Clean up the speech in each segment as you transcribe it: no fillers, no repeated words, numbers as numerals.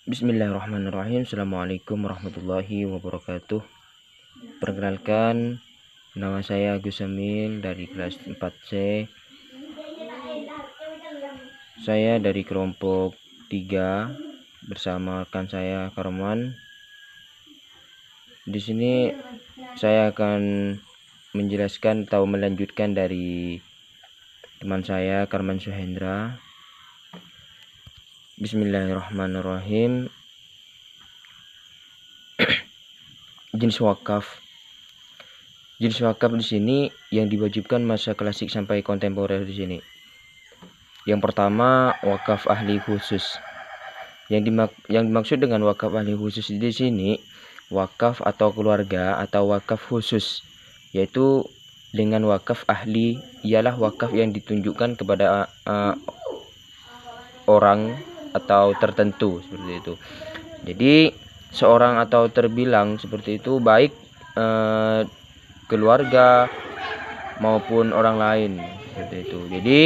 Bismillahirrahmanirrahim. Assalamualaikum warahmatullahi wabarakatuh. Perkenalkan, nama saya Agus Samil dari kelas 4C. Saya dari kelompok 3 bersama rekan saya Karman. Di sini saya akan menjelaskan atau melanjutkan dari teman saya Karman Suhendra. Bismillahirrahmanirrahim. Jenis wakaf. Jenis wakaf di sini yang diwajibkan masa klasik sampai kontemporer di sini. Yang pertama, wakaf ahli khusus. Yang dimaksud dengan wakaf ahli khusus di sini, wakaf atau keluarga atau wakaf khusus, yaitu dengan wakaf ahli ialah wakaf yang ditunjukkan kepada orang atau tertentu seperti itu. Jadi seorang atau terbilang seperti itu, baik keluarga maupun orang lain seperti itu. Jadi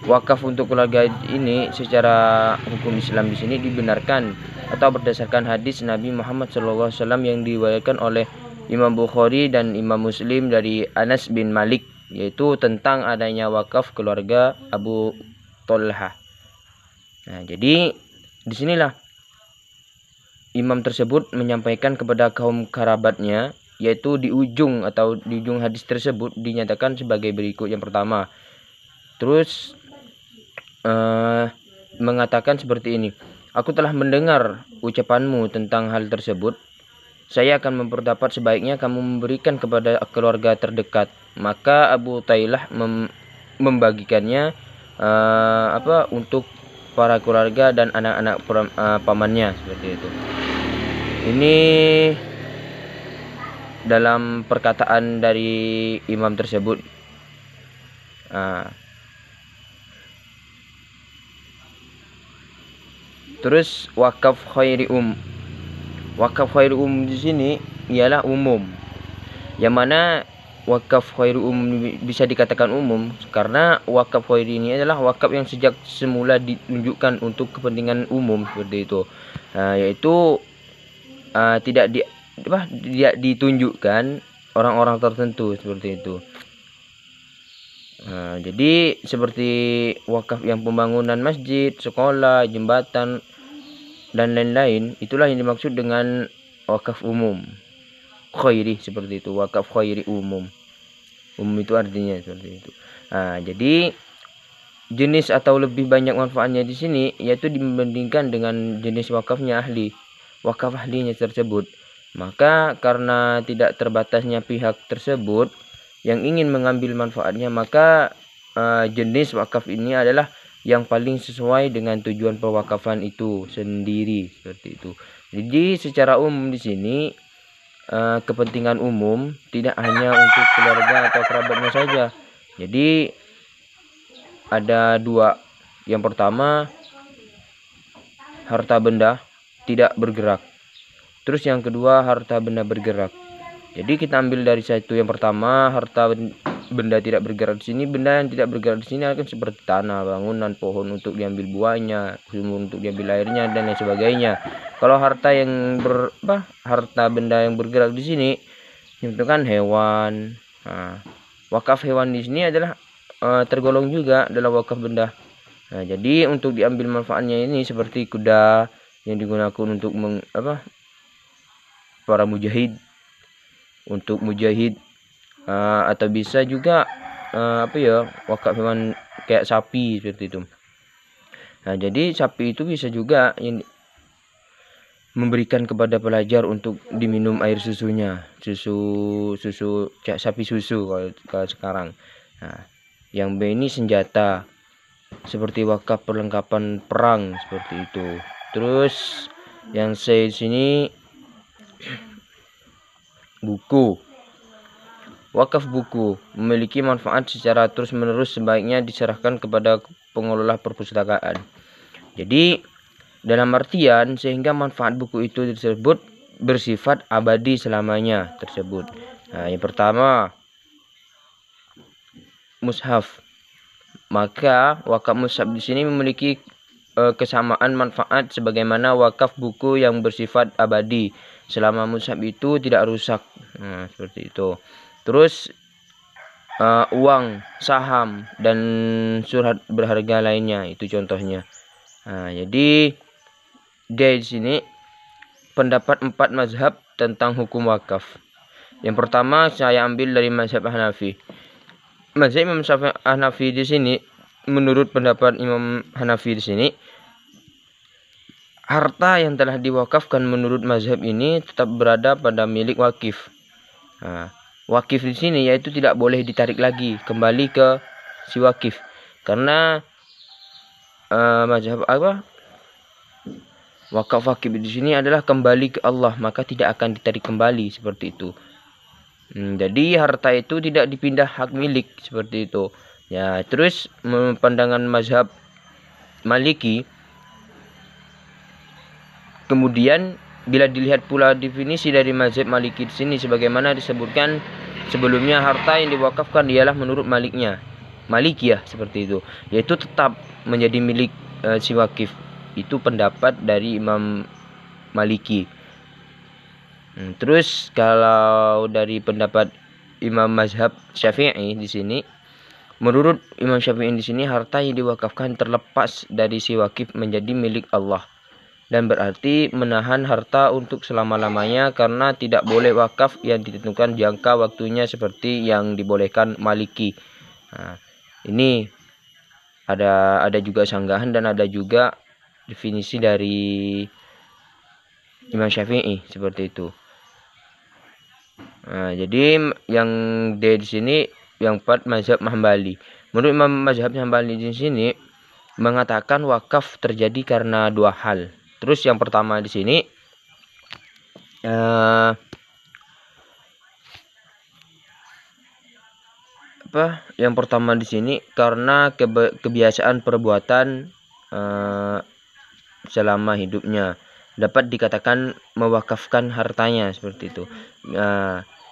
wakaf untuk keluarga ini secara hukum Islam di sini dibenarkan atau berdasarkan hadis Nabi Muhammad SAW yang diriwayatkan oleh Imam Bukhari dan Imam Muslim dari Anas bin Malik, yaitu tentang adanya wakaf keluarga Abu Tolha. Nah, jadi disinilah imam tersebut menyampaikan kepada kaum kerabatnya, yaitu di ujung hadis tersebut dinyatakan sebagai berikut. Yang pertama, terus mengatakan seperti ini: aku telah mendengar ucapanmu tentang hal tersebut. Saya akan memperdapat sebaiknya kamu memberikan kepada keluarga terdekat. Maka Abu Tailah membagikannya untuk para keluarga dan anak-anak pamannya seperti itu. Ini dalam perkataan dari imam tersebut. Terus wakaf khairi Wakaf khairi di sini ialah umum. Yang mana wakaf khairi bisa dikatakan umum karena wakaf khairi ini adalah wakaf yang sejak semula ditunjukkan untuk kepentingan umum seperti itu. Yaitu tidak ditunjukkan orang-orang tertentu seperti itu. Jadi seperti wakaf yang pembangunan masjid, sekolah, jembatan dan lain-lain, itulah yang dimaksud dengan wakaf umum khairi seperti itu. Wakaf khairi umum itu artinya seperti itu. Jadi jenis atau lebih banyak manfaatnya di sini yaitu dibandingkan dengan jenis wakafnya wakaf ahlinya tersebut. Maka karena tidak terbatasnya pihak tersebut yang ingin mengambil manfaatnya, maka jenis wakaf ini adalah yang paling sesuai dengan tujuan pewakafan itu sendiri seperti itu. Jadi secara umum di sini kepentingan umum tidak hanya untuk keluarga atau kerabatnya saja. Jadi ada dua. Yang pertama, harta benda tidak bergerak. Terus yang kedua, harta benda bergerak. Jadi kita ambil dari satu. Yang pertama, harta benda tidak bergerak di sini. Benda yang tidak bergerak di sini akan seperti tanah, bangunan, pohon untuk diambil buahnya, sumur untuk diambil airnya dan lain sebagainya. Kalau harta benda yang bergerak di sini itu kan hewan. Wakaf hewan di sini adalah tergolong juga dalam wakaf benda. Jadi untuk diambil manfaatnya ini seperti kuda yang digunakan untuk para mujahid, untuk mujahid, atau bisa juga wakaf hewan kayak sapi seperti itu. Jadi sapi itu bisa juga yang memberikan kepada pelajar untuk diminum air susunya, susu sapi susu kalau sekarang. Yang B ini senjata seperti wakaf perlengkapan perang seperti itu. Terus yang C di sini buku. Wakaf buku memiliki manfaat secara terus-menerus, sebaiknya diserahkan kepada pengelola perpustakaan. Jadi dalam artian sehingga manfaat buku itu tersebut bersifat abadi selamanya tersebut. Yang pertama, mushaf. Maka wakaf mushaf di sini memiliki kesamaan manfaat sebagaimana wakaf buku yang bersifat abadi selama mushaf itu tidak rusak. Nah, seperti itu. Terus uang, saham, dan surat berharga lainnya, itu contohnya. Nah, jadi di sini pendapat 4 mazhab tentang hukum wakaf. Yang pertama saya ambil dari mazhab Hanafi. Mazhab Imam Hanafi di sini, menurut pendapat Imam Hanafi di sini, harta yang telah diwakafkan menurut mazhab ini tetap berada pada milik wakif. Nah, wakif di sini yaitu tidak boleh ditarik lagi kembali ke si wakif, karena mazhab wakaf di sini adalah kembali ke Allah, maka tidak akan ditarik kembali seperti itu. Jadi harta itu tidak dipindah hak milik seperti itu. Ya, terus pandangan mazhab Maliki, kemudian bila dilihat pula definisi dari mazhab Maliki di sini, sebagaimana disebutkan sebelumnya, harta yang diwakafkan ialah menurut Malikiyah seperti itu, yaitu tetap menjadi milik si wakif. Itu pendapat dari Imam Maliki. Terus kalau dari pendapat Imam mazhab Syafi'i di sini, menurut Imam Syafi'i di sini, harta yang diwakafkan terlepas dari si wakif menjadi milik Allah, dan berarti menahan harta untuk selama-lamanya, karena tidak boleh wakaf yang ditentukan jangka waktunya seperti yang dibolehkan Maliki. Nah, ini ada juga sanggahan dan ada juga definisi dari Imam Syafi'i seperti itu. Nah, jadi yang di sini yang 4 mazhab Hambali. Menurut Imam mazhab Hambali di sini mengatakan wakaf terjadi karena 2 hal. Terus yang pertama di sini yang pertama di sini karena kebiasaan perbuatan selama hidupnya, dapat dikatakan mewakafkan hartanya seperti itu.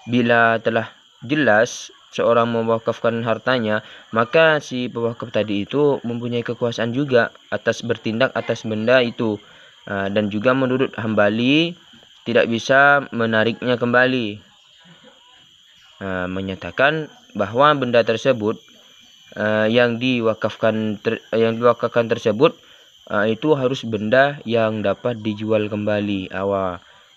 Bila telah jelas seorang mewakafkan hartanya, maka si pewakaf tadi itu mempunyai kekuasaan juga atas bertindak atas benda itu, dan juga menurut Hambali tidak bisa menariknya kembali, menyatakan bahwa benda tersebut yang diwakafkan tersebut itu harus benda yang dapat dijual kembali.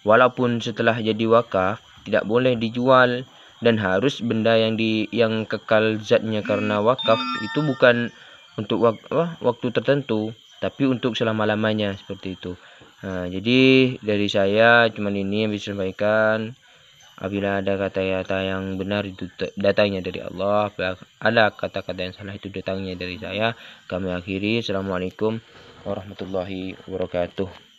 Walaupun setelah jadi wakaf tidak boleh dijual, dan harus benda yang kekal zatnya, karena wakaf itu bukan untuk waktu tertentu, tapi untuk selama-lamanya seperti itu. Jadi dari saya cuman ini yang bisa disampaikan. Apabila ada kata-kata yang benar itu datangnya dari Allah, ada kata-kata yang salah itu datangnya dari saya. Kami akhiri. Assalamualaikum warahmatullahi wabarakatuh.